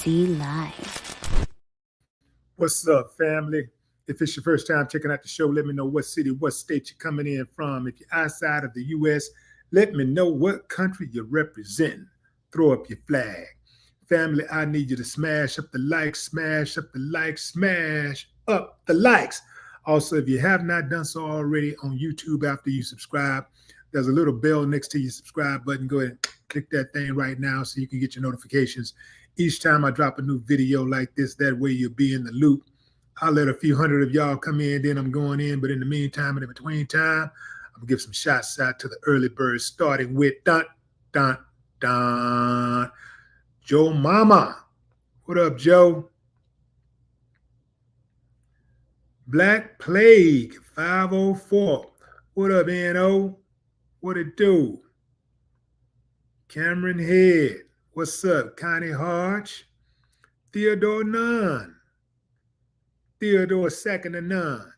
LLC Live. What's up, family? If it's your first time checking out the show, let me know what city, what state you're coming in from. If you're outside of the U.S., let me know what country you represent. Throw up your flag. Family, I need you to smash up the likes, smash up the likes, smash up the likes. Also, if you have not done so already on YouTube after you subscribe, there's a little bell next to your subscribe button. Go ahead and click that thing right now so you can get your notifications each time I drop a new video like this. That way you'll be in the loop. I'll let a few hundred of y'all come in, then I'm going in. But in the meantime, and in between time, I'm going to give some shots out to the early birds, starting with dun, dun, dun. Joe Mama. What up, Joe? Black Plague 504. What up, N.O.? What it do? Cameron Head. What's up? Connie Hodge. Theodore Nunn. Theodore second to none.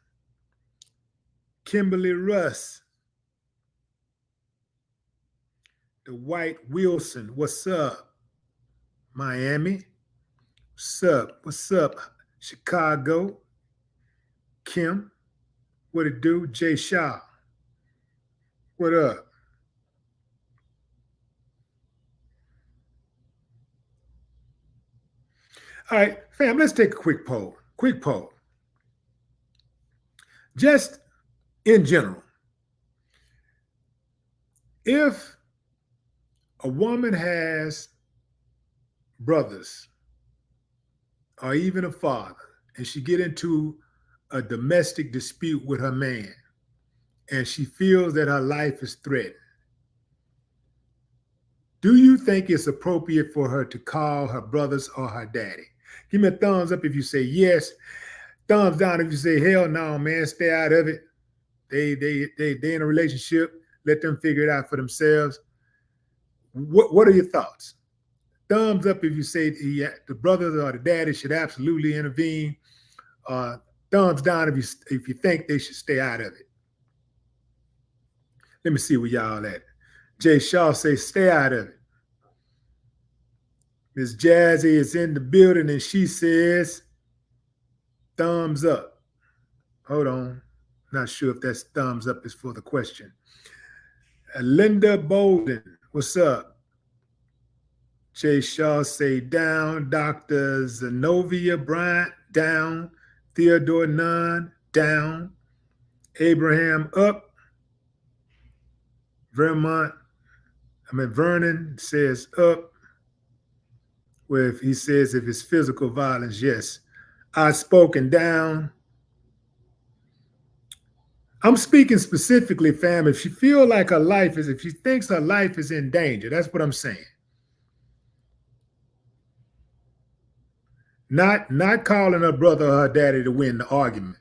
Kimberly Russ. The White Wilson. What's up? Miami. What's up? What's up? Chicago. Kim. What it do? Jay Shaw. What up? All right, fam, let's take a quick poll. Quick poll. Just in general, if a woman has brothers or even a father and she get into a domestic dispute with her man and she feels that her life is threatened, do you think it's appropriate for her to call her brothers or her daddy? Give me a thumbs up if you say yes. Thumbs down if you say hell no, man, stay out of it. They in a relationship. Let them figure it out for themselves. What are your thoughts? Thumbs up if you say the brothers or the daddy should absolutely intervene. Thumbs down if you think they should stay out of it. Let me see where y'all at. Jay Shaw says stay out of it. Miss Jazzy is in the building and she says thumbs up. Hold on. Not sure if that's thumbs up is for the question. Linda Bolden, what's up? Jay Shaw say down. Dr. Zenobia Bryant, down. Theodore Nunn, down. Abraham up. Vernon says up. Where he says if it's physical violence, yes. Outspoken down. I'm speaking specifically, fam, if she feels like her life is, if she thinks her life is in danger, that's what I'm saying. Not calling her brother or her daddy to win the argument.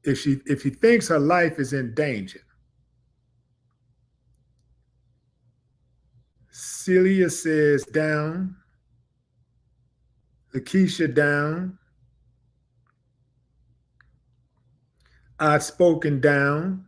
If she thinks her life is in danger. Celia says down. Lakeisha down. Outspoken down.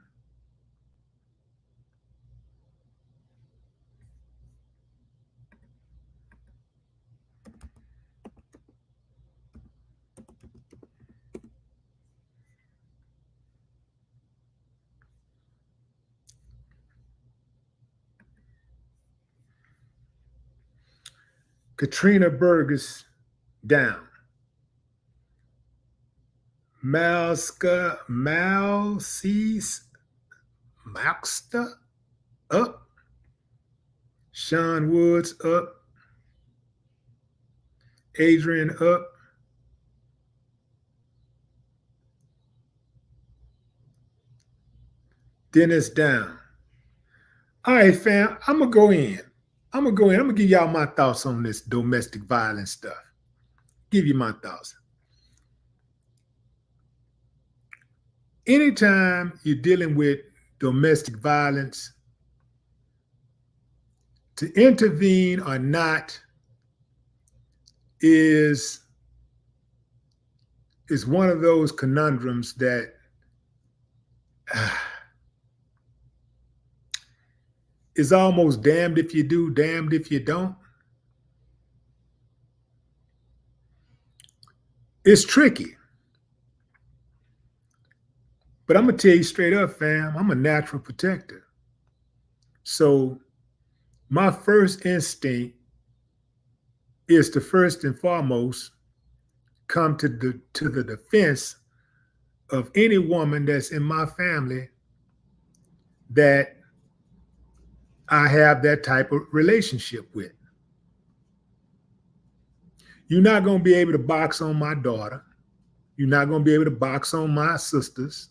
Katrina Burgess down. Malska up. Sean Woods up. Adrian up. Dennis down. All right, fam, I'm going to go in. I'm going to give y'all my thoughts on this domestic violence stuff. Give you my thoughts. Anytime you're dealing with domestic violence, to intervene or not is one of those conundrums that is almost damned if you do, damned if you don't. It's tricky. But I'm going to tell you straight up, fam, I'm a natural protector. So my first instinct is to first and foremost come to the defense of any woman that's in my family that I have that type of relationship with. You're not going to be able to box on my daughter. You're not going to be able to box on my sisters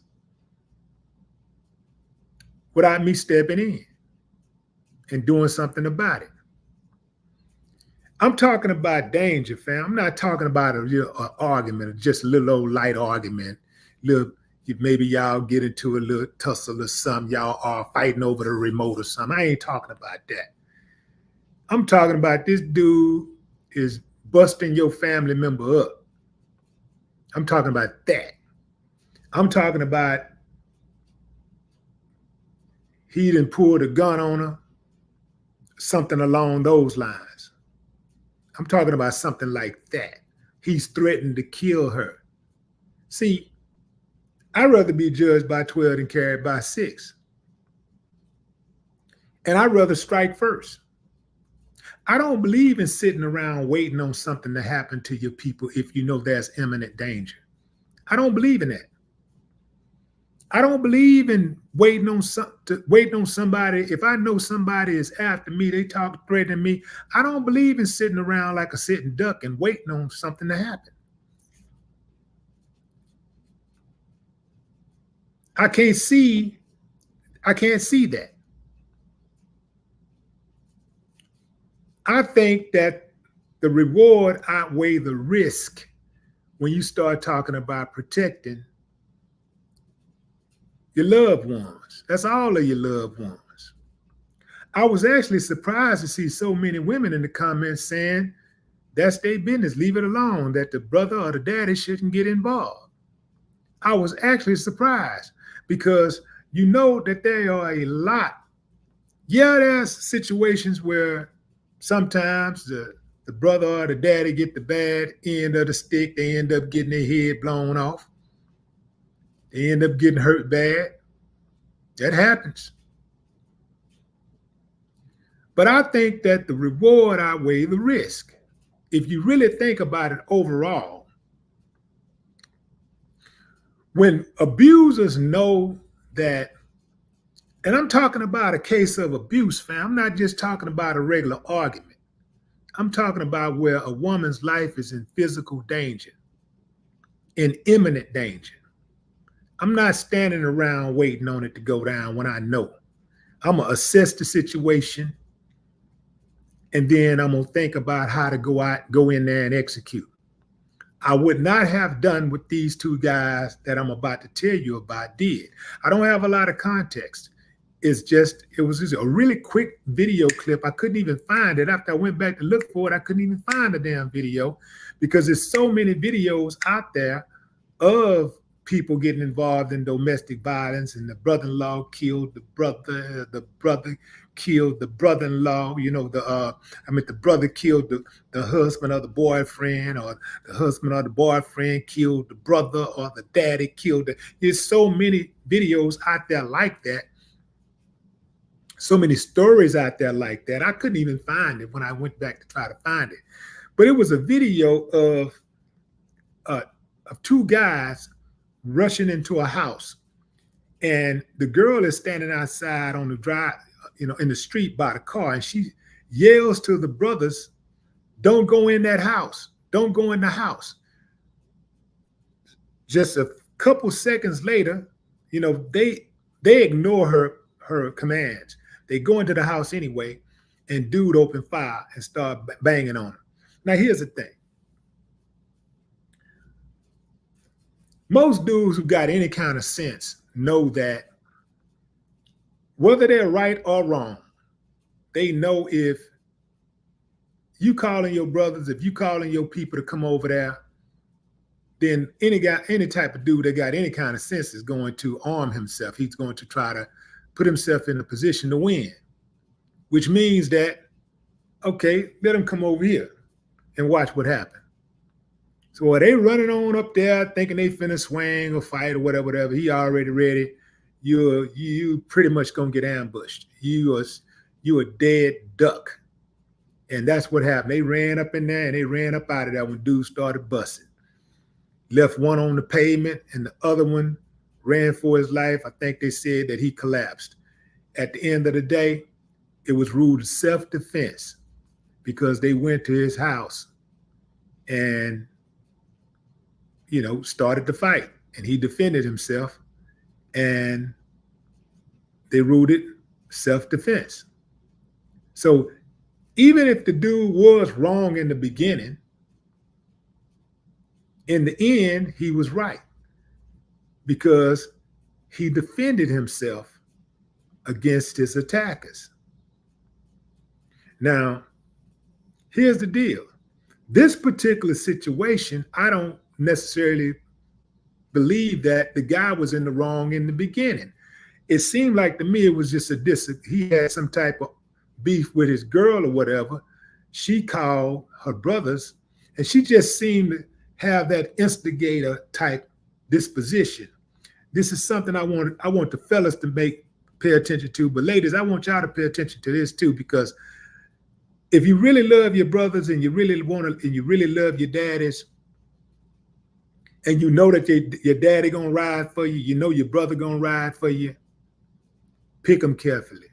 without me stepping in and doing something about it. I'm talking about danger, fam. I'm not talking about a argument, just a little old light argument. Maybe y'all get into a little tussle or something. Y'all are fighting over the remote or something. I ain't talking about that. I'm talking about this dude is busting your family member up. I'm talking about that. I'm talking about he done pulled a gun on her, something along those lines. I'm talking about something like that. He's threatened to kill her. See, I'd rather be judged by 12 than carried by 6. And I'd rather strike first. I don't believe in sitting around waiting on something to happen to your people if you know there's imminent danger. I don't believe in that. I don't believe in waiting on somebody. If I know somebody is after me, they talk threatening me. I don't believe in sitting around like a sitting duck and waiting on something to happen. I can't see that. I think that the reward outweighs the risk when you start talking about protecting your loved ones. That's all of your loved ones. I was actually surprised to see so many women in the comments saying that's their business, leave it alone, that the brother or the daddy shouldn't get involved. I was actually surprised because you know that there are a lot. Yeah, there's situations where sometimes the brother or the daddy get the bad end of the stick. They end up getting their head blown off. They end up getting hurt bad. That happens. But I think that the reward outweighs the risk. If you really think about it overall, when abusers know that, and I'm talking about a case of abuse, fam, I'm not just talking about a regular argument. I'm talking about where a woman's life is in physical danger, in imminent danger. I'm not standing around waiting on it to go down when I know. I'm going to assess the situation, and then I'm going to think about how to go in there and execute. I would not have done what these two guys that I'm about to tell you about did. I don't have a lot of context. It was just a really quick video clip. I couldn't even find it. After I went back to look for it, I couldn't even find the damn video because there's so many videos out there of people getting involved in domestic violence, and the brother-in-law killed the brother killed the brother-in-law, the brother killed the husband or the boyfriend, or the husband or the boyfriend killed the brother, or the daddy killed There's so many videos out there like that. So many stories out there like that. I couldn't even find it when I went back to try to find it. But it was a video of two guys rushing into a house, and the girl is standing outside on the drive, in the street by the car, and she yells to the brothers, "Don't go in that house. Don't go in the house." Just a couple seconds later, they ignore her commands. They go into the house anyway, and dude opened fire and start banging on her. Now, here's the thing. Most dudes who got any kind of sense know that whether they're right or wrong, they know if you calling your brothers, if you calling your people to come over there, then any type of dude that got any kind of sense is going to arm himself. He's going to try to put himself in a position to win, which means that, okay, let him come over here and watch what happens. So while they running on up there thinking they finna swing or fight or whatever, he already ready. You pretty much gonna get ambushed. You a dead duck. And that's what happened. They ran up in there and they ran up out of there when dudes started busting. Left one on the pavement and the other one ran for his life. I think they said that he collapsed. At the end of the day, it was ruled self-defense because they went to his house and, started the fight. And he defended himself and they ruled it self-defense. So even if the dude was wrong in the beginning, in the end, he was right because he defended himself against his attackers. Now, here's the deal. This particular situation, I don't necessarily believe that the guy was in the wrong in the beginning. It seemed like to me it was just he had some type of beef with his girl or whatever. She called her brothers and she just seemed to have that instigator type disposition. This is something I want the fellas to pay attention to, but ladies, I want y'all to pay attention to this too, because if you really love your brothers and you really love your daddies, and you know that your daddy gonna ride for you, you know your brother gonna ride for you, pick them carefully.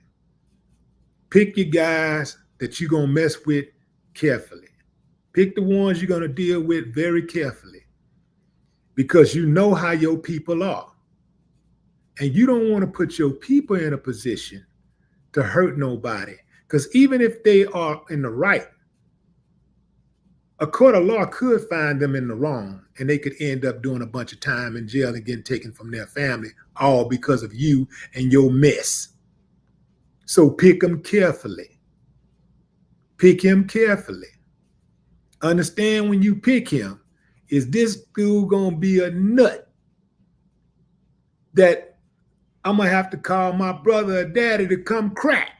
Pick your guys that you're gonna mess with carefully. Pick the ones you're gonna deal with very carefully, because you know how your people are. And you don't want to put your people in a position to hurt nobody. Because even if they are in the right, a court of law could find them in the wrong, and they could end up doing a bunch of time in jail and getting taken from their family, all because of you and your mess. So pick them carefully. Pick him carefully. Understand when you pick him, is this dude gonna be a nut that I'm gonna have to call my brother or daddy to come crack?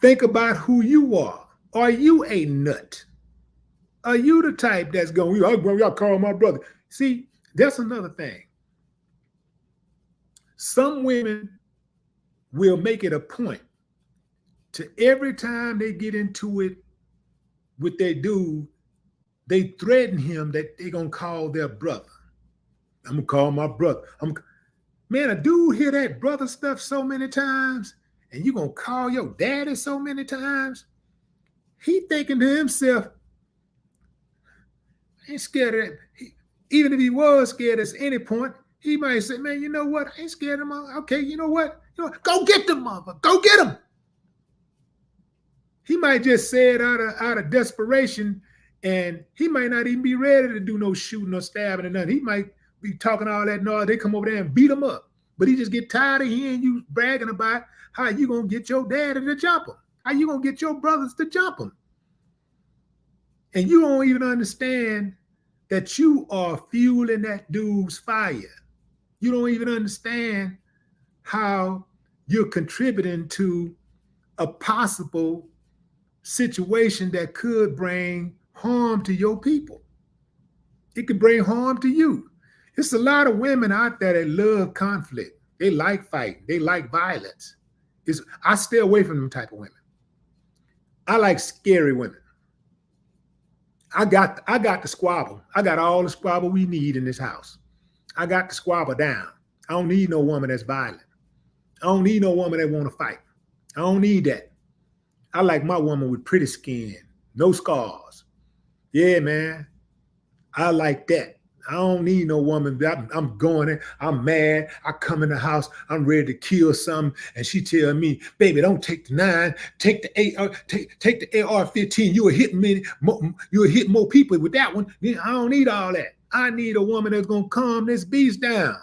Think about who you are. Are you a nut? Are you the type that's going, y'all call my brother? See, that's another thing. Some women will make it a point to every time they get into it with their dude, they threaten him that they're going to call their brother. I'm going to call my brother. Man, a dude hear that brother stuff so many times, and you going to call your daddy so many times, he thinking to himself, I ain't scared of that. Even if he was scared at any point, he might say, man, you know what? I ain't scared of him. Okay, you know what? Go get them, mother. Go get him. He might just say it out of desperation, and he might not even be ready to do no shooting or stabbing or nothing. He might be talking all that noise. They come over there and beat him up. But he just get tired of hearing you bragging about how you going to get your daddy to jump him, how you going to get your brothers to jump him. And you don't even understand that you are fueling that dude's fire. You don't even understand how you're contributing to a possible situation that could bring harm to your people. It could bring harm to you. It's a lot of women out there that love conflict. They like fighting. They like violence. I stay away from them type of women. I like scary women. I got the squabble. I got all the squabble we need in this house. I got the squabble down. I don't need no woman that's violent. I don't need no woman that want to fight. I don't need that. I like my woman with pretty skin, no scars. Yeah, man. I like that. I don't need no woman. I'm going in. I'm mad. I come in the house. I'm ready to kill something, and she tell me, "Baby, don't take the 9. Take the AR. Take the AR-15. You will hit me. You will hit more people with that one. I don't need all that. I need a woman that's gonna calm this beast down.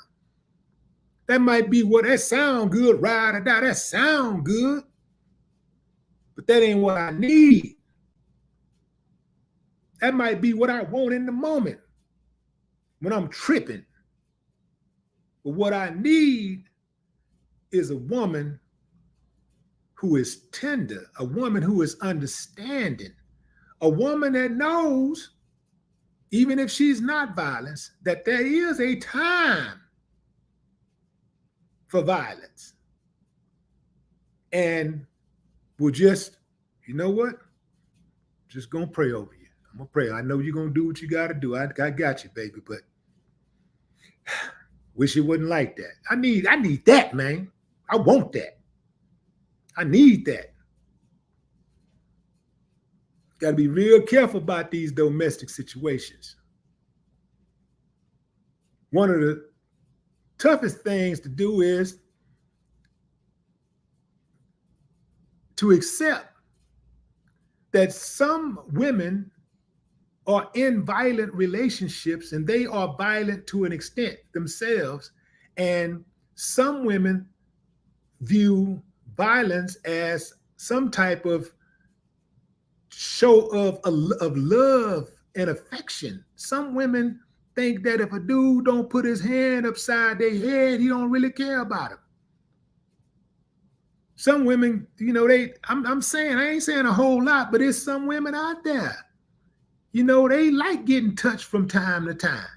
That might be what that sound good. Ride or die. That sound good, but that ain't what I need. That might be what I want in the moment when I'm tripping. But what I need is a woman who is tender, a woman who is understanding, A woman that knows, even if she's not violent, that there is a time for violence, and will just, you know what? Just gonna pray over you. I'm gonna pray. I know you're gonna do what you gotta do. I got you, baby, but wish it wasn't like that. I need that, man. I want that. I need that. Got to be real careful about these domestic situations. One of the toughest things to do is to accept that some women are in violent relationships and they are violent to an extent themselves. And some women view violence as some type of show of love and affection. Some women think that if a dude don't put his hand upside their head, he don't really care about him. Some women, you know, I'm saying, I ain't saying a whole lot, but there's some women out there, you know, they like getting touched from time to time.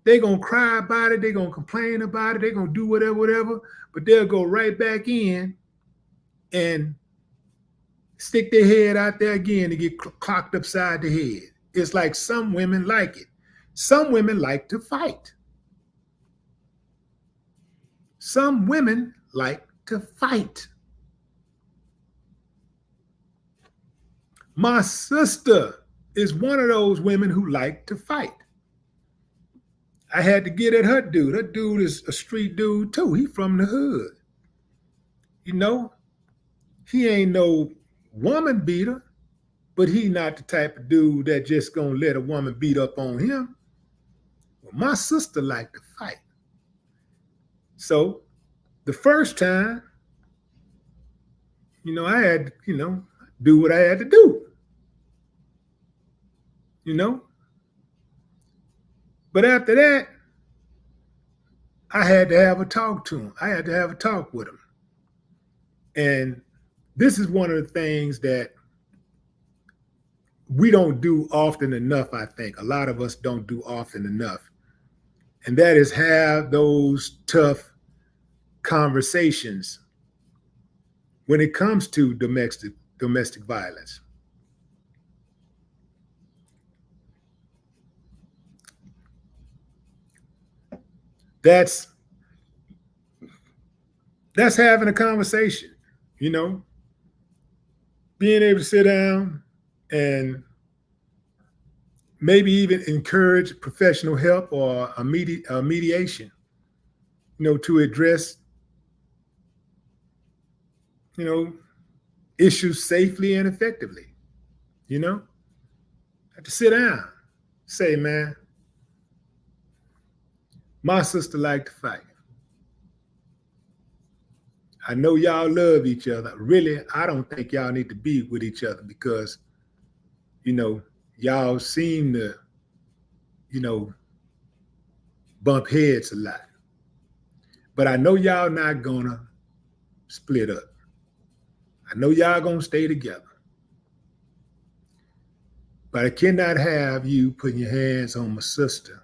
They're going to cry about it. They're going to complain about it. They're going to do whatever, but they'll go right back in and stick their head out there again to get clocked upside the head. It's like some women like it. Some women like to fight. Some women like to fight. My sister is one of those women who like to fight. I had to get at her dude. Her dude is a street dude too. He from the hood. You know, he ain't no woman beater, but he not the type of dude that just gonna let a woman beat up on him. Well, my sister like to fight. So the first time, you know, I had to, you know, do what I had to do. You know? But after that, I had to have a talk to him. I had to have a talk with him. And this is one of the things that we don't do often enough, I think. A lot of us don't do often enough. And that is have those tough conversations when it comes to domestic violence. That's having a conversation, you know, being able to sit down and maybe even encourage professional help or a mediation, you know, to address, you know, issues safely and effectively, you know. Have to sit down, say, man, my sister like to fight. I know y'all love each other. Really, I don't think y'all need to be with each other because, you know, y'all seem to, you know, bump heads a lot. But I know y'all not gonna split up. I know y'all gonna stay together. But I cannot have you putting your hands on my sister.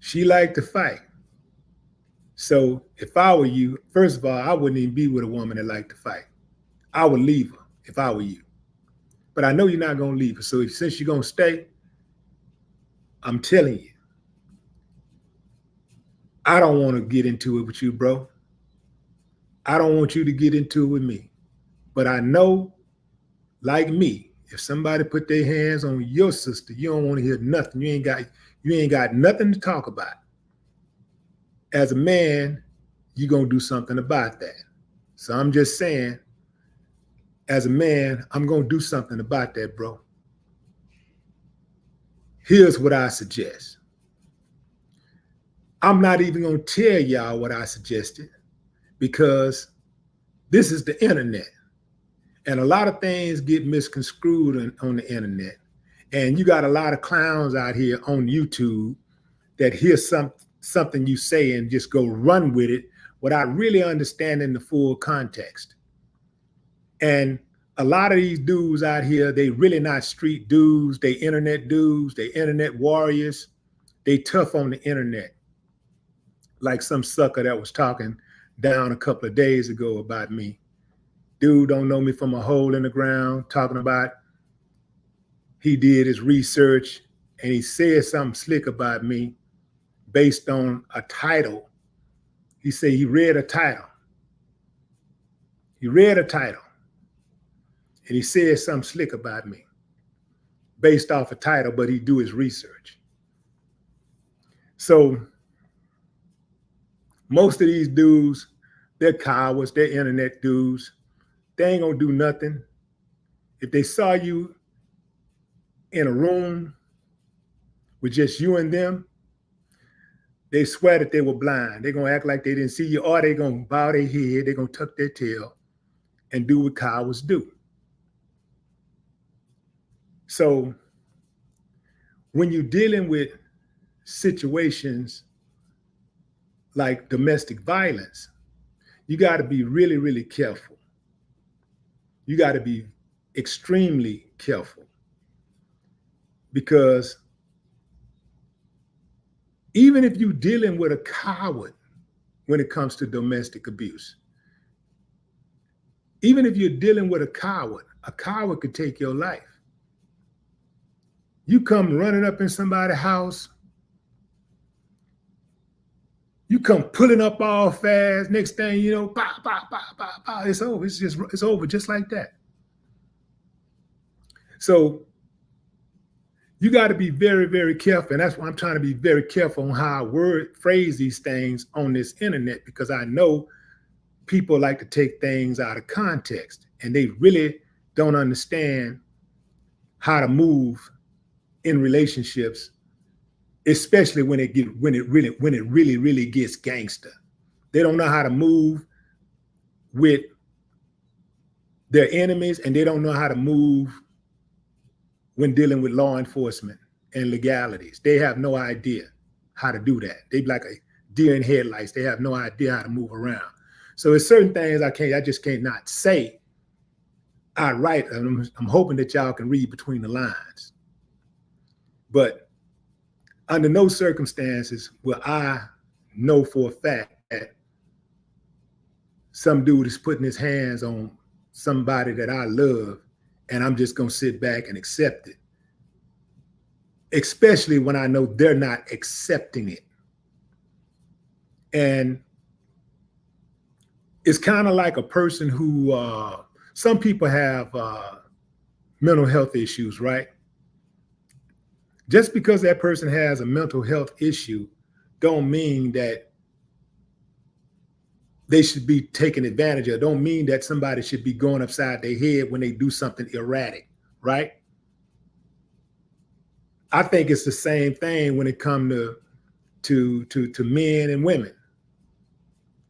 She liked to fight. So if I were you, first of all, I wouldn't even be with a woman that liked to fight. I would leave her if I were you. But I know you're not going to leave her. So since you're going to stay, I'm telling you, I don't want to get into it with you, bro. I don't want you to get into it with me. But I know, like me, if somebody put their hands on your sister, you don't want to hear nothing. You ain't got nothing to talk about. As a man, you're going to do something about that. So I'm just saying, as a man, I'm going to do something about that, bro. Here's what I suggest. I'm not even going to tell y'all what I suggested because this is the internet. And a lot of things get misconstrued on the internet. And you got a lot of clowns out here on YouTube that hear something you say and just go run with it without really understanding the full context. And a lot of these dudes out here, they really not street dudes. They internet dudes. They internet warriors. They tough on the internet. Like some sucker that was talking down a couple of days ago about me. Dude don't know me from a hole in the ground, talking about he did his research and he said something slick about me based on a title. He said he read a title. He read a title and he said something slick about me based off a title, but he do his research. So most of these dudes, they're cowards, they're internet dudes. They ain't gonna do nothing. If they saw you in a room with just you and them, they swear that they were blind. They're gonna act like they didn't see you, or they're gonna bow their head, they're gonna tuck their tail and do what cowards do. So when you're dealing with situations like domestic violence, you got to be really, really careful. You got to be extremely careful, because even if you're dealing with a coward when it comes to domestic abuse, even if you're dealing with a coward could take your life. You come running up in somebody's house, you come pulling up all fast. Next thing you know, bah, bah, bah, bah, bah, it's over. It's over just like that. So you got to be very, very careful. And that's why I'm trying to be very careful on how I phrase these things on this internet, because I know people like to take things out of context and they really don't understand how to move in relationships, especially when it really gets gangster. They don't know how to move with their enemies, and they don't know how to move when dealing with law enforcement and legalities. They have no idea how to do that. They be like a deer in headlights. They have no idea how to move around. So there's certain things I just can't not say outright. I'm hoping that y'all can read between the lines. But under no circumstances will I know for a fact that some dude is putting his hands on somebody that I love and I'm just gonna sit back and accept it. Especially when I know they're not accepting it. And it's kind of like a person who, some people have mental health issues, right? Just because that person has a mental health issue don't mean that they should be taken advantage of. Don't mean that somebody should be going upside their head when they do something erratic, right? I think it's the same thing when it comes to men and women.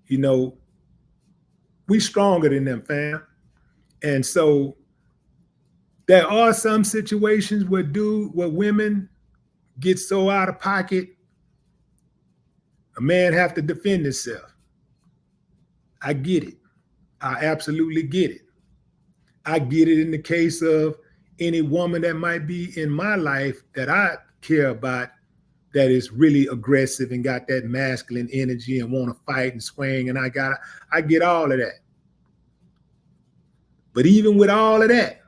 You know, we stronger than them, fam. And so there are some situations where women get so out of pocket, a man have to defend himself. I get it. I absolutely get it. I get it in the case of any woman that might be in my life that I care about, that is really aggressive and got that masculine energy and want to fight and swing. And I get all of that. But even with all of that,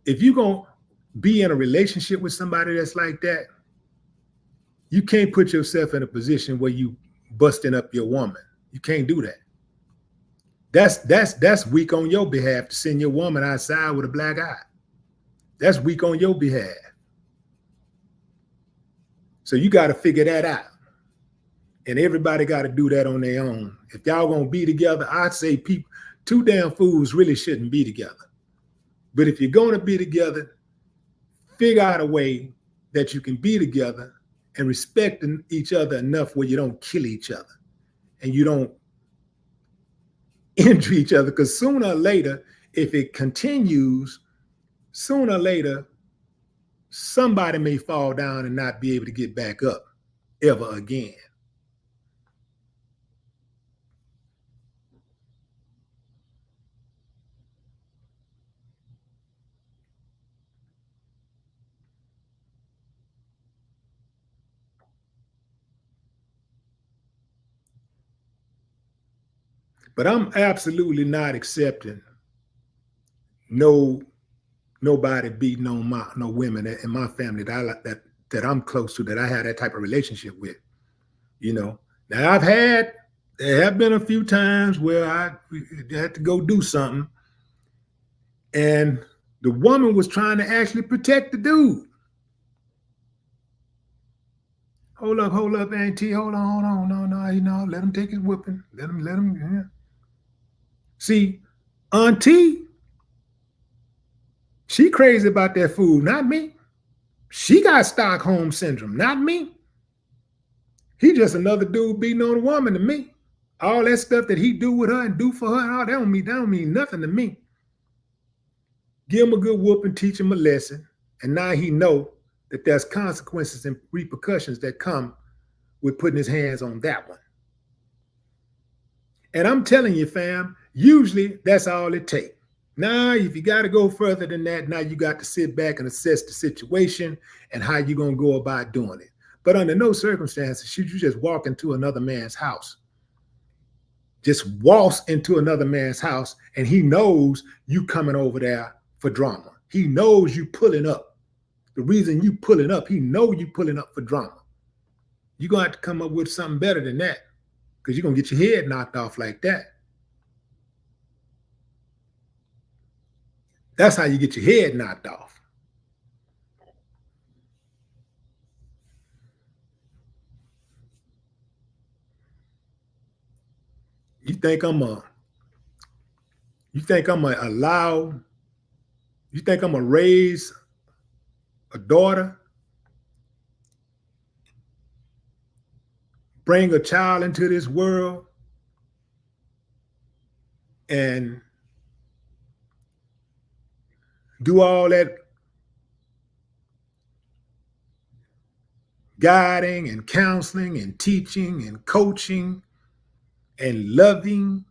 if you're going to be in a relationship with somebody that's like that, you can't put yourself in a position where you busting up your woman. You can't do that. That's weak on your behalf to send your woman outside with a black eye. That's weak on your behalf. So you got to figure that out. And everybody got to do that on their own. If y'all gonna be together, I'd say two damn fools really shouldn't be together. But if you're gonna be together, figure out a way that you can be together and respect each other enough where you don't kill each other and you don't injure each other. Because sooner or later, if it continues, sooner or later, somebody may fall down and not be able to get back up ever again. But I'm absolutely not accepting no nobody beating on my no women in my family that I like that I'm close to, that I had that type of relationship with. You know. Now there have been a few times where I had to go do something, and the woman was trying to actually protect the dude. Hold up, Auntie, hold on, no, let him take his whipping, let him. Yeah. See, Auntie, she crazy about that food, not me. She got Stockholm syndrome, not me. He just another dude beating on a woman to me. All that stuff that he do with her and do for her and all that don't mean nothing to me. Give him a good whooping, teach him a lesson, and now he know that there's consequences and repercussions that come with putting his hands on that one. And I'm telling you, fam, usually that's all it takes. Now, if you got to go further than that, now you got to sit back and assess the situation and how you're going to go about doing it. But under no circumstances should you just walk into another man's house. Just waltz into another man's house, and he knows you coming over there for drama. He knows you pulling up. The reason you pulling up, he know you pulling up for drama. You're going to have to come up with something better than that, because you're going to get your head knocked off like that. That's how you get your head knocked off. You think I'm gonna raise a daughter, bring a child into this world, and do all that guiding and counseling and teaching and coaching and loving?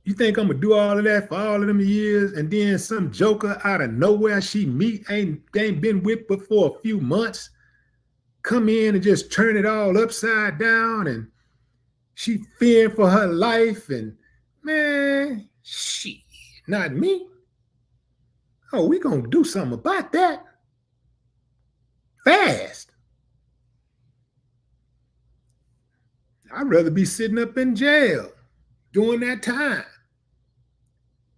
You think I'm gonna do all of that for all of them years, and then some joker out of nowhere she ain't been with but for a few months come in and just turn it all upside down, and she fearing for her life, and man, she not me. Oh, we gonna do something about that fast. I'd rather be sitting up in jail during that time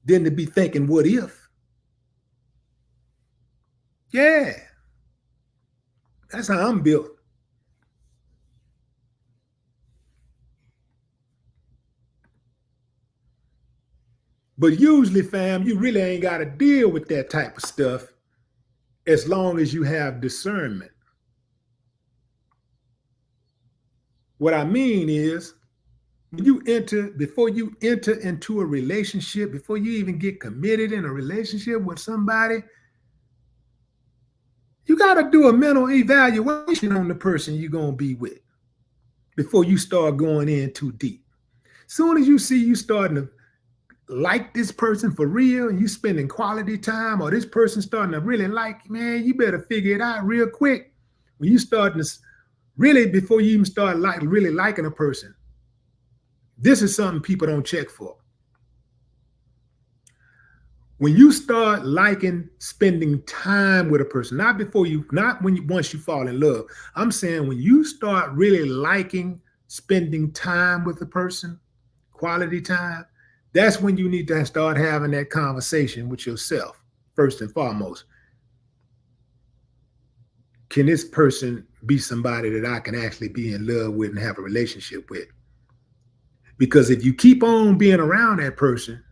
than to be thinking, what if? Yeah, that's how I'm built. But usually, fam, you really ain't got to deal with that type of stuff as long as you have discernment. What I mean is, before you enter into a relationship, before you even get committed in a relationship with somebody, you got to do a mental evaluation on the person you're going to be with before you start going in too deep. Soon as you see you starting to like this person for real and you spending quality time, or this person starting to really like, man, you better figure it out real quick. When you starting to really, before you even start really liking a person, this is something people don't check for. When you start liking spending time with a person, not once you fall in love. I'm saying when you start really liking spending time with a person, quality time, that's when you need to start having that conversation with yourself, first and foremost. Can this person be somebody that I can actually be in love with and have a relationship with? Because if you keep on being around that person,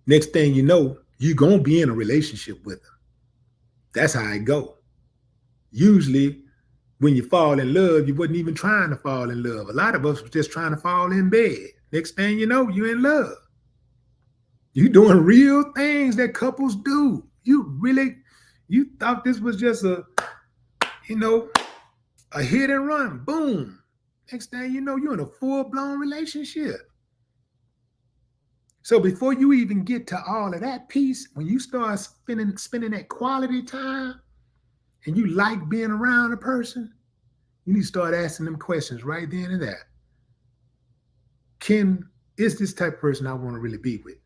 next thing you know, you're going to be in a relationship with them. That's how it goes. Usually, when you fall in love, you wasn't even trying to fall in love. A lot of us were just trying to fall in bed. Next thing you know, you're in love. You're doing real things that couples do. You thought this was just a hit and run. Boom. Next thing you know, you're in a full-blown relationship. So before you even get to all of that piece, when you start spending that quality time and you like being around a person, You need to start asking them questions right then and there. Is this type of person I want to really be with?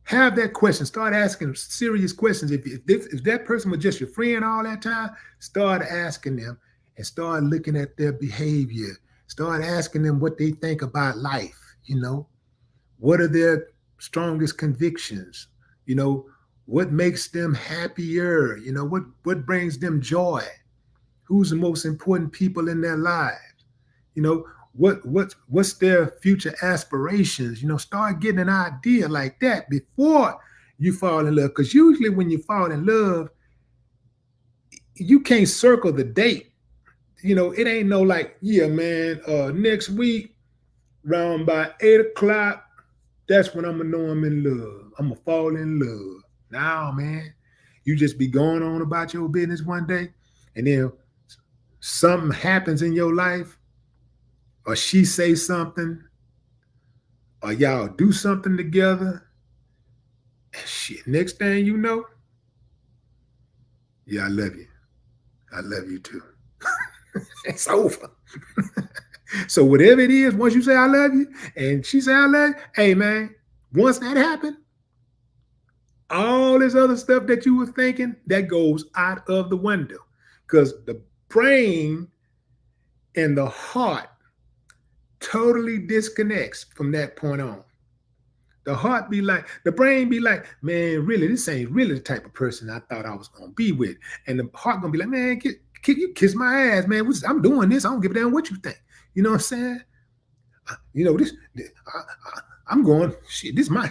Have that question. Start asking serious questions. If that person was just your friend all that time, start asking them and start looking at their behavior. Start asking them what they think about life. What are their strongest convictions? What makes them happier? What brings them joy? Who's the most important people in their lives? You know, what's their future aspirations? Start getting an idea like that before you fall in love. Because usually when you fall in love, you can't circle the date. It ain't no like, yeah, man, next week, round by 8 o'clock, that's when I'm gonna know I'm in love. I'm gonna fall in love. Now, man, you just be going on about your business one day, and then something happens in your life, or she say something, or y'all do something together. And shit, next thing you know, yeah, I love you. I love you too. It's over. So whatever it is, once you say I love you, and she say I love you, hey man, once that happened, all this other stuff that you were thinking, that goes out of the window. Because the brain and the heart totally disconnects from that point on. The brain be like, man, really, this ain't really the type of person I thought I was gonna be with. And the heart gonna be like, man, you kiss my ass, man. I'm doing this. I don't give a damn what you think. You know what I'm saying? I'm going, shit, this my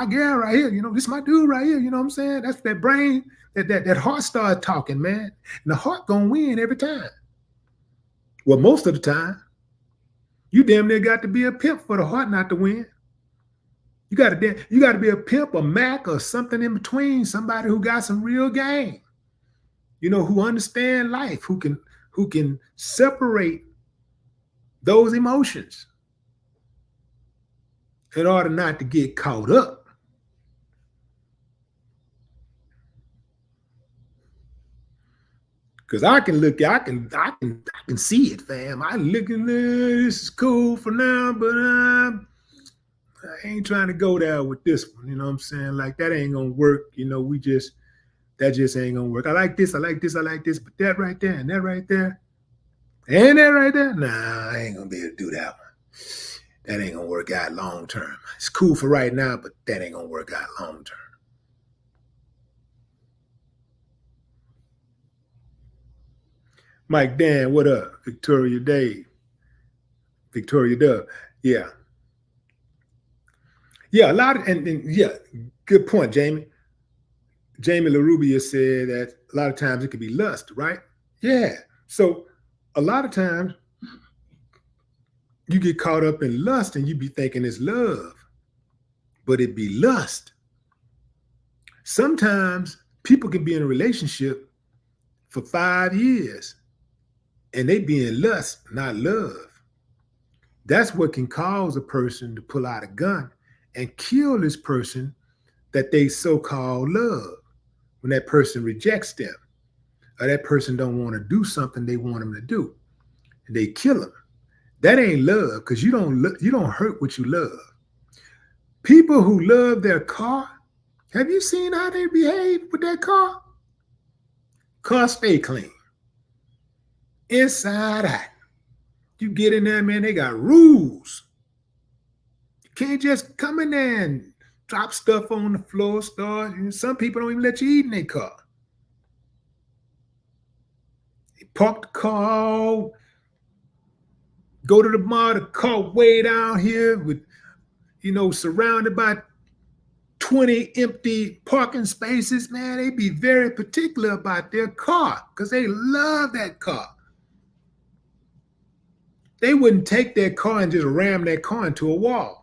girl right here. This my dude right here. You know what I'm saying? That's that brain, that heart started talking, man. And the heart gonna win every time. Well, most of the time, you damn near got to be a pimp for the heart not to win. You got to be a pimp, a Mac, or something in between. Somebody who got some real game. Who understand life, who can separate those emotions in order not to get caught up. Because I can see it, fam. I look at this is cool for now, but I ain't trying to go there with this one. You know what I'm saying? Like that ain't gonna work. That just ain't gonna work. I like this, but that right there and that right there, and that right there, nah, I ain't gonna be able to do that one. That ain't gonna work out long term. It's cool for right now, but that ain't gonna work out long term. Mike Dan, what up? Victoria Dave. Victoria Dove. Yeah. Yeah, a lot of, and yeah, good point, Jamie. Jamie LaRubia said that a lot of times it could be lust, right? Yeah. So a lot of times you get caught up in lust and you be thinking it's love, but it be lust. Sometimes people can be in a relationship for 5 years and they be in lust, not love. That's what can cause a person to pull out a gun and kill this person that they so-called love when that person rejects them or that person don't want to do something they want them to do. And they kill them. That ain't love because you don't hurt what you love. People who love their car, have you seen how they behave with that car? Car stay clean. Inside out. You get in there, man, they got rules. You can't just come in there and drop stuff on the floor, some people don't even let you eat in their car. They park the car, go to the mall, the car way down here with, surrounded by 20 empty parking spaces, man. They be very particular about their car because they love that car. They wouldn't take their car and just ram their car into a wall.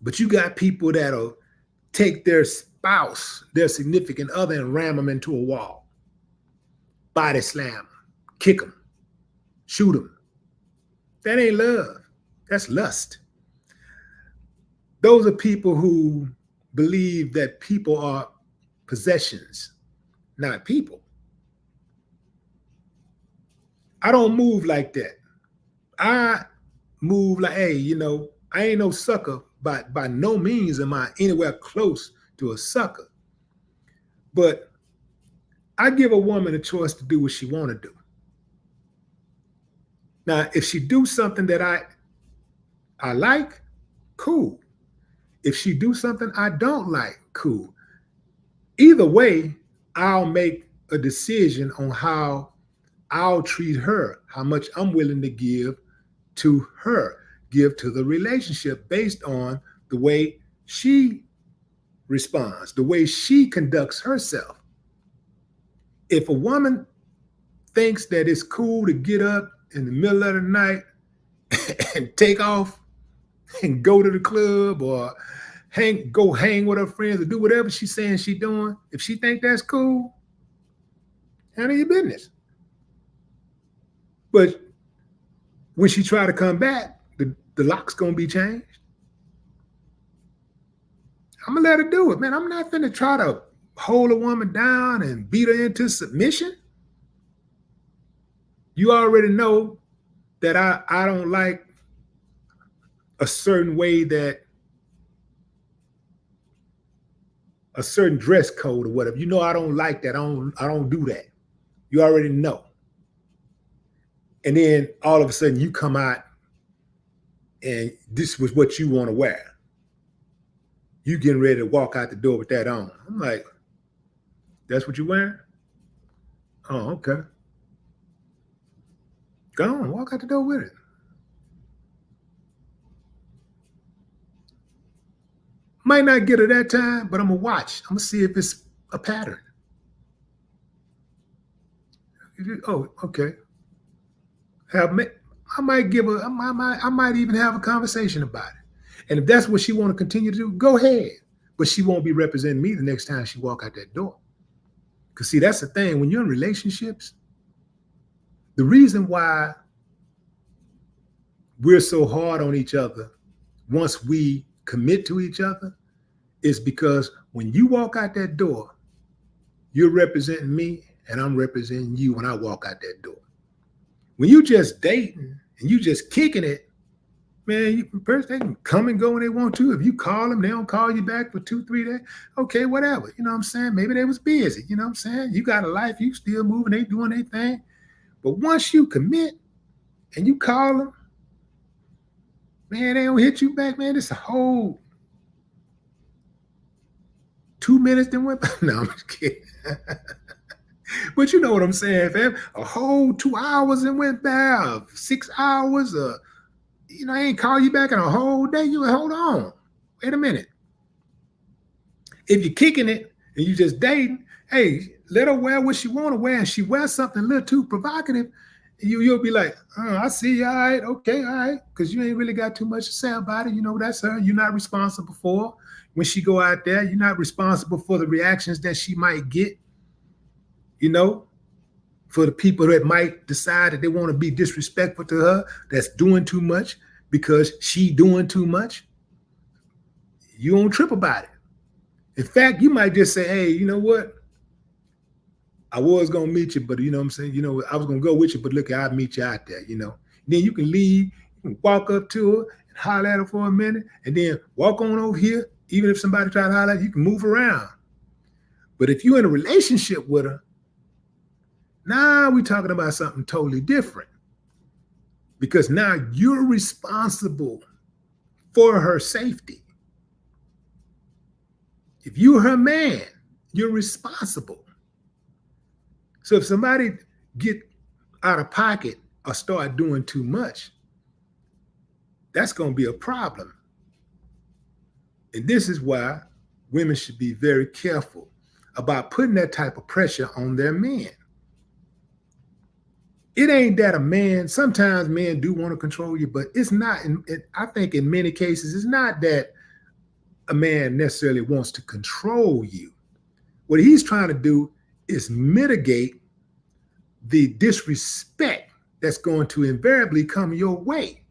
But you got people that'll take their spouse, their significant other, and ram them into a wall. Body slam, kick them, shoot them. That ain't love. That's lust. Those are people who believe that people are possessions, not people. I don't move like that. I move like, hey, I ain't no sucker. By no means am I anywhere close to a sucker. But I give a woman a choice to do what she want to do. Now, if she do something that I like, cool. If she do something I don't like, cool. Either way, I'll make a decision on how I'll treat her, how much I'm willing to give to her, give to the relationship based on the way she responds, the way she conducts herself. If a woman thinks that it's cool to get up in the middle of the night and take off and go to the club or go hang with her friends or do whatever she's saying she's doing, if she think that's cool, handle your business. But when she try to come back, the lock's gonna be changed. I'm gonna let her do it, man. I'm not gonna try to hold a woman down and beat her into submission. You already know that I don't like a certain way, that a certain dress code or whatever. You know I don't like that. I don't do that. You already know. And then all of a sudden you come out and this was what you want to wear. You getting ready to walk out the door with that on. I'm like, that's what you wearing? Oh, okay. Go on, walk out the door with it. Might not get her that time, but I'm gonna watch. I'm gonna see if it's a pattern. Oh, okay. I might give her. I might even have a conversation about it. And if that's what she want to continue to do, go ahead. But she won't be representing me the next time she walk out that door. Because see, that's the thing. When you're in relationships, the reason why we're so hard on each other once we commit to each other is because when you walk out that door, you're representing me and I'm representing you when I walk out that door. When you just dating and you just kicking it, man, they can come and go when they want to. If you call them, they don't call you back for 2-3 days. Okay, whatever. You know what I'm saying? Maybe they was busy. You know what I'm saying? You got a life, you still moving, they doing their thing. But once you commit and you call them, man, they don't hit you back, man. It's a whole 2 minutes then went by. No, I'm just kidding. But you know what I'm saying, fam? A whole 2 hours and went by, 6 hours, I ain't call you back in a whole day. You hold on. Wait a minute. If you're kicking it and you just dating, hey, let her wear what she want to wear. And she wears something a little too provocative, you'll be like, oh, I see you, all right, okay, all right. Because you ain't really got too much to say about it. You know, that's her. You're not responsible for her. When she go out there, you're not responsible for the reactions that she might get, for the people that might decide that they want to be disrespectful to her, that's doing too much because she doing too much. You don't trip about it. In fact, you might just say, hey, you know what? I was going to meet you, but you know what I'm saying? I was going to go with you, but look, I'll meet you out there, Then you can leave, you can walk up to her and holler at her for a minute and then walk on over here. Even if somebody try to holler at you, you can move around. But if you're in a relationship with her, now we're talking about something totally different. Because now you're responsible for her safety. If you're her man, you're responsible. So if somebody get out of pocket or start doing too much, that's going to be a problem. And this is why women should be very careful about putting that type of pressure on their men. It ain't that a man, sometimes men do want to control you, but it's not, I think in many cases, it's not that a man necessarily wants to control you. What he's trying to do is mitigate the disrespect that's going to invariably come your way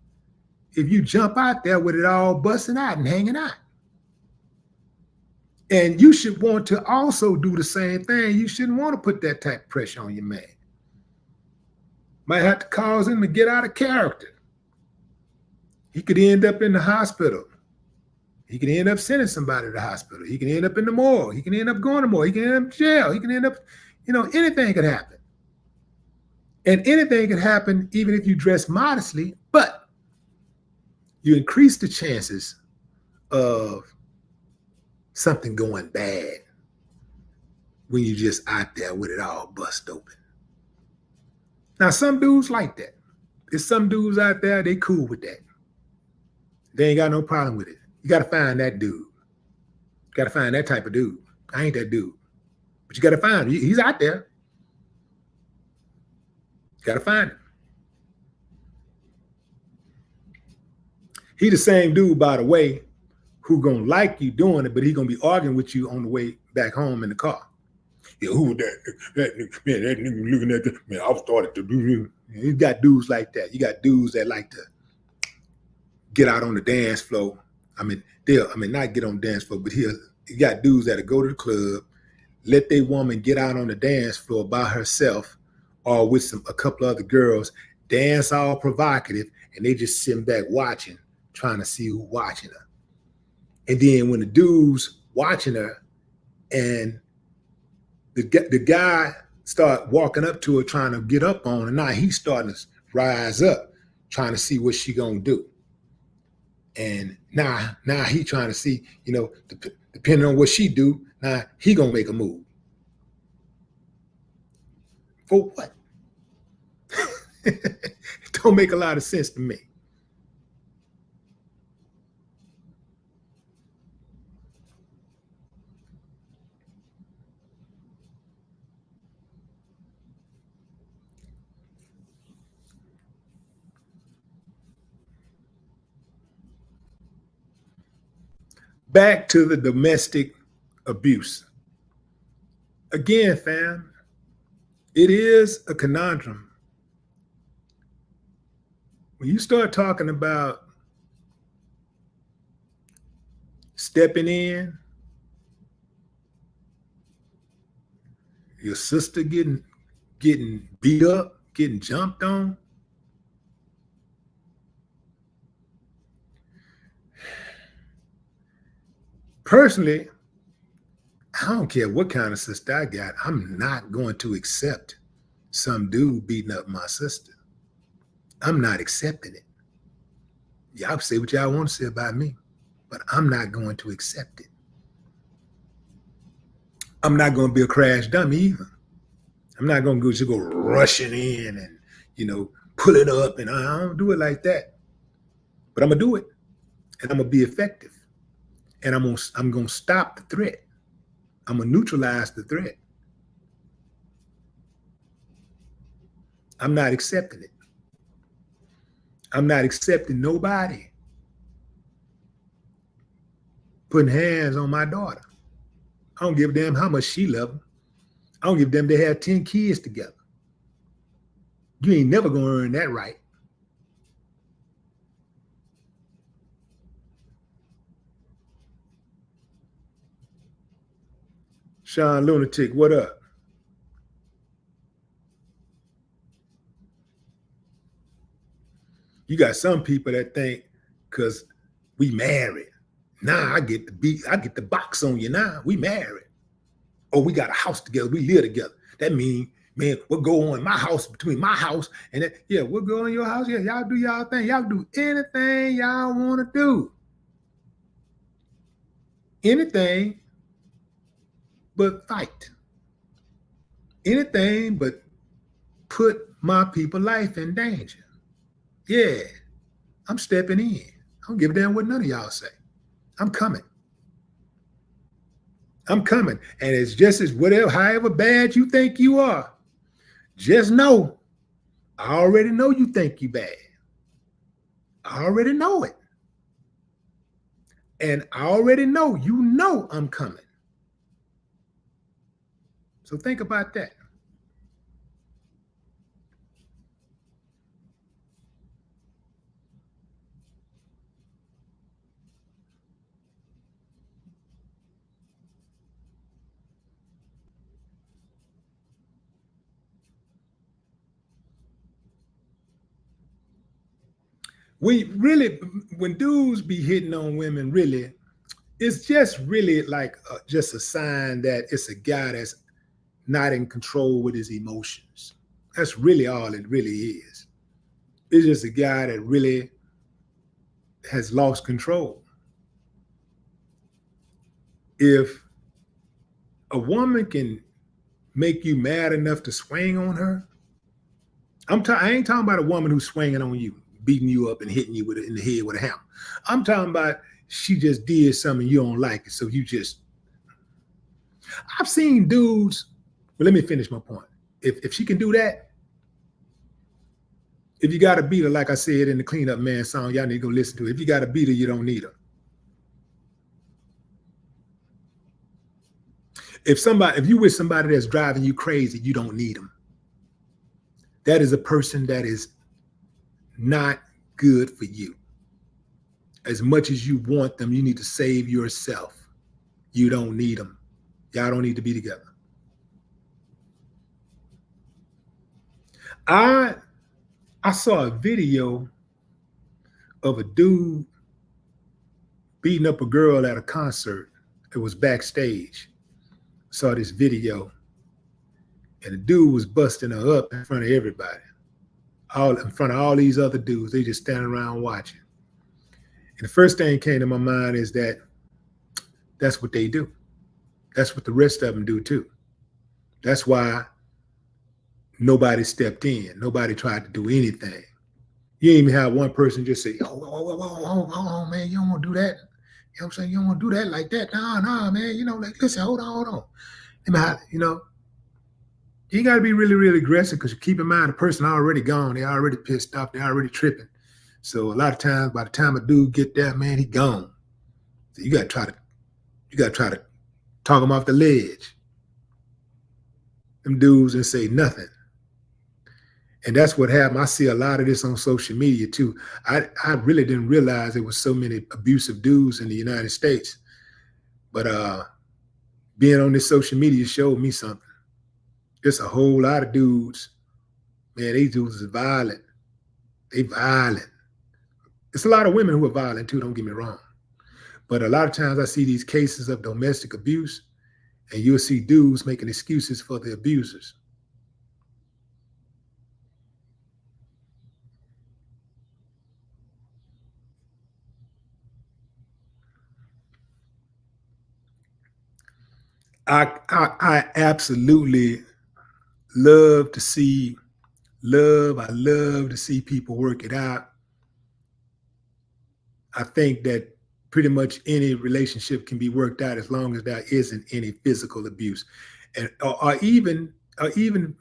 if you jump out there with it all busting out and hanging out. And you should want to also do the same thing. You shouldn't want to put that type of pressure on your man. Might have to cause him to get out of character. He could end up in the hospital. He can end up sending somebody to the hospital. He can end up in the morgue. He can end up going to morgue. He can end up in jail. He can end up, anything could happen. And anything could happen even if you dress modestly, but you increase the chances of something going bad when you just out there with it all bust open. Now, some dudes like that. There's some dudes out there, they cool with that. They ain't got no problem with it. You got to find that dude. You got to find that type of dude. I ain't that dude. But you got to find him. He's out there. You got to find him. He the same dude, by the way, who gonna like you doing it, but he gonna be arguing with you on the way back home in the car. Yeah, who was that? That nigga looking at the man. I started to do. You got dudes like that. You got dudes that like to get out on the dance floor. Not get on the dance floor, but you got dudes that go to the club, let their woman get out on the dance floor by herself or with a couple other girls, dance all provocative, and they just sitting back watching, trying to see who's watching her. And then when the dude's watching her and the guy start walking up to her trying to get up on her, now he's starting to rise up, trying to see what she gonna do. And now he trying to see, depending on what she do, now he gonna make a move. For what? It don't make a lot of sense to me. Back to the domestic abuse. Again, fam, it is a conundrum. When you start talking about stepping in, your sister getting beat up, getting jumped on, personally, I don't care what kind of sister I got. I'm not going to accept some dude beating up my sister. I'm not accepting it. Y'all say what y'all want to say about me, but I'm not going to accept it. I'm not going to be a crash dummy either. I'm not going to just go rushing in and, pull it up, and I don't do it like that. But I'm going to do it, and I'm going to be effective. And I'm going to stop the threat. I'm going to neutralize the threat. I'm not accepting it. I'm not accepting nobody putting hands on my daughter. I don't give a damn how much she loves them. I don't give a damn they have 10 kids together. You ain't never going to earn that right. Sean Lunatic, what up? You got some people that think because we married, now I get the box on you now. We married. Or we got a house together, we live together. That means, man, we'll go on my house, between my house and that, yeah, we'll go in your house. Yeah, y'all do y'all thing. Y'all do anything y'all want to do. Anything but fight. Anything but put my people's life in danger. Yeah, I'm stepping in. I don't give a damn what none of y'all say. I'm coming. I'm coming. And it's just as whatever, however bad you think you are, just know, I already know you think you bad. I already know it. And I already know I'm coming. So think about that. we really, when dudes be hitting on women, really, it's just really like just a sign that it's a guy that's not in control with his emotions. That's really all it really is. It's just a guy that really has lost control. If a woman can make you mad enough to swing on her, I ain't talking about a woman who's swinging on you, beating you up and hitting you in the head with a hammer. I'm talking about she just did something you don't like it, so you just. I've seen dudes. Well, let me finish my point. If she can do that, if you got to beat her, like I said in the Cleanup Man song, y'all need to go listen to it. If you got to beat her, you don't need her. If you with somebody that's driving you crazy, you don't need them. That is a person that is not good for you. As much as you want them, you need to save yourself. You don't need them. Y'all don't need to be together. I saw a video of a dude beating up a girl at a concert. It was backstage. Saw this video, and the dude was busting her up in front of everybody, all in front of all these other dudes. They just standing around watching. And the first thing came to my mind is that that's what they do. That's what the rest of them do too. That's why nobody stepped in. Nobody tried to do anything. You ain't even have one person just say, oh, man, you don't want to do that. You know what I'm saying? You don't want to do that like that. No, man. You know, like, listen, hold on. You know, you got to be really, really aggressive because you keep in mind the person already gone. They already pissed off. They already tripping. So a lot of times, by the time a dude get there, man, he gone. So you got to try to talk him off the ledge. Them dudes and say nothing. And that's what happened. I see a lot of this on social media too. I really didn't realize there was so many abusive dudes in the United States. But being on this social media showed me something. There's a whole lot of dudes. Man, these dudes is violent. They violent. There's a lot of women who are violent too, don't get me wrong. But a lot of times I see these cases of domestic abuse, and you'll see dudes making excuses for the abusers. I absolutely love to see I love to see people work it out. I think that pretty much any relationship can be worked out as long as there isn't any physical abuse, and or even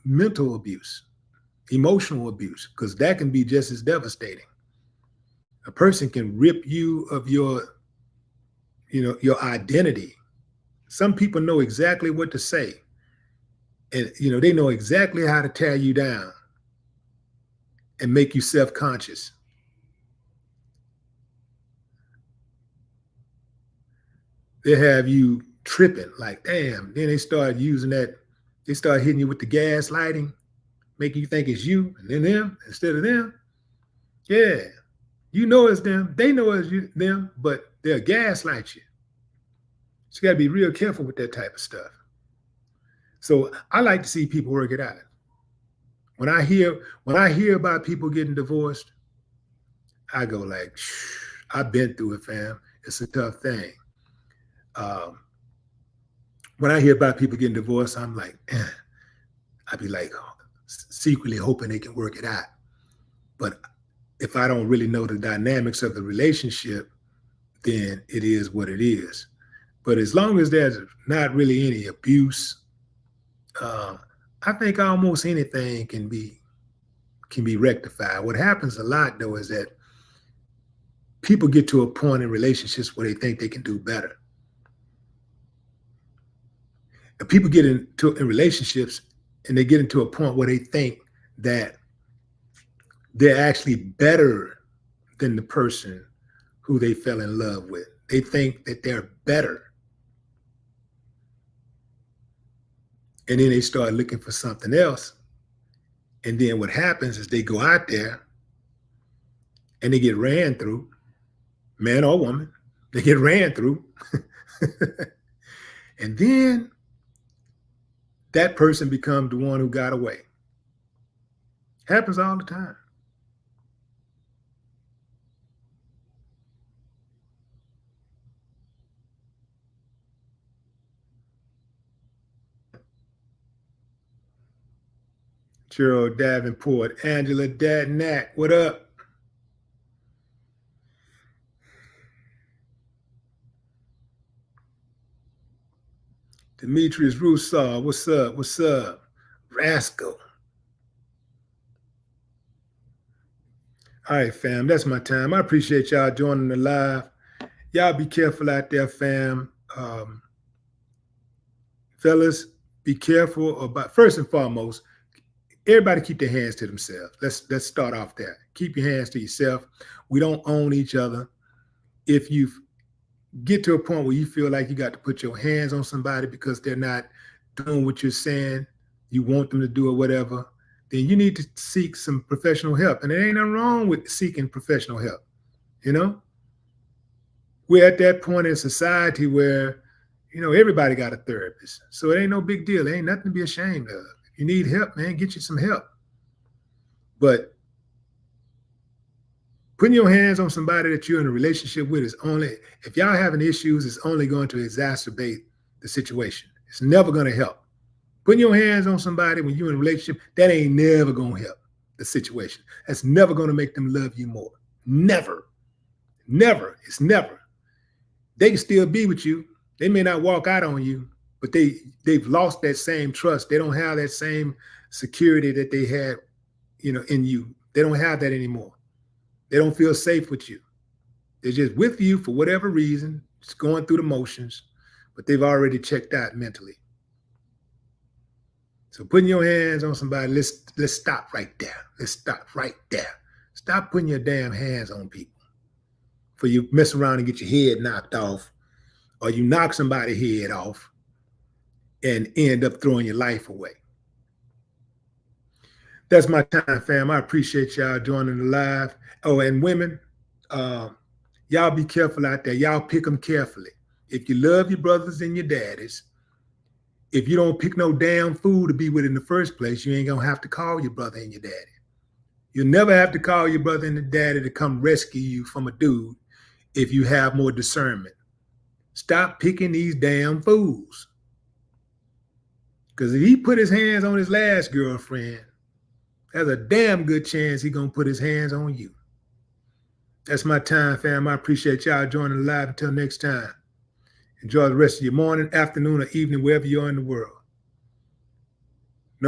mental abuse, emotional abuse, because that can be just as devastating. A person can rip you of your identity. Some people know exactly what to say, and they know exactly how to tear you down and make you self-conscious. They have you tripping like, damn. Then they start using that. They start hitting you with the gaslighting, making you think it's you and then them instead of them. Yeah, you know it's them. They know it's them, but they'll gaslight you. So you got to be real careful with that type of stuff. So I like to see people work it out. When I hear about people getting divorced, I go like, I've been through it, fam. It's a tough thing. When I hear about people getting divorced, I'm like, I'd be like secretly hoping they can work it out. But if I don't really know the dynamics of the relationship, then it is what it is. But as long as there's not really any abuse, I think almost anything can be rectified. What happens a lot though is that people get to a point in relationships where they think they can do better. And people get in relationships and they get into a point where they think that they're actually better than the person who they fell in love with. They think that they're better. And then they start looking for something else. And then what happens is they go out there and they get ran through, man or woman, they get ran through. And then that person becomes the one who got away. Happens all the time. Cheryl Davenport, Angela Dadnack, what up? Demetrius Russo, what's up? What's up? Rascal. All right, fam, that's my time. I appreciate y'all joining the live. Y'all be careful out there, fam. Fellas, be careful about, first and foremost, everybody keep their hands to themselves. Let's start off there. Keep your hands to yourself. We don't own each other. If you get to a point where you feel like you got to put your hands on somebody because they're not doing what you're saying, you want them to do or whatever, then you need to seek some professional help. And there ain't nothing wrong with seeking professional help. You know, we're at that point in society where, you know, everybody got a therapist. So it ain't no big deal. There ain't nothing to be ashamed of. If you need help, man, get you some help. But putting your hands on somebody that you're in a relationship with is only, if y'all having issues, it's only going to exacerbate the situation. It's never going to help. Putting your hands on somebody when you're in a relationship, that ain't never going to help the situation. That's never going to make them love you more. Never. Never. It's never. They can still be with you. They may not walk out on you, but they've lost that same trust. They don't have that same security that they had, you know, in you. They don't have that anymore. They don't feel safe with you. They're just with you for whatever reason, just going through the motions, but they've already checked out mentally. So putting your hands on somebody, let's stop right there. Let's stop right there. Stop putting your damn hands on people. For you mess around and get your head knocked off, or you knock somebody's head off and end up throwing your life away. That's my time, fam. I appreciate y'all joining the live. Oh, and women, y'all be careful out there. Y'all pick them carefully. If you love your brothers and your daddies, if you don't pick no damn fool to be with in the first place, you ain't gonna have to call your brother and your daddy. You'll never have to call your brother and the daddy to come rescue you from a dude if you have more discernment. Stop picking these damn fools. Because if he put his hands on his last girlfriend, there's a damn good chance he's going to put his hands on you. That's my time, fam. I appreciate y'all joining the live. Until next time, enjoy the rest of your morning, afternoon, or evening, wherever you are in the world.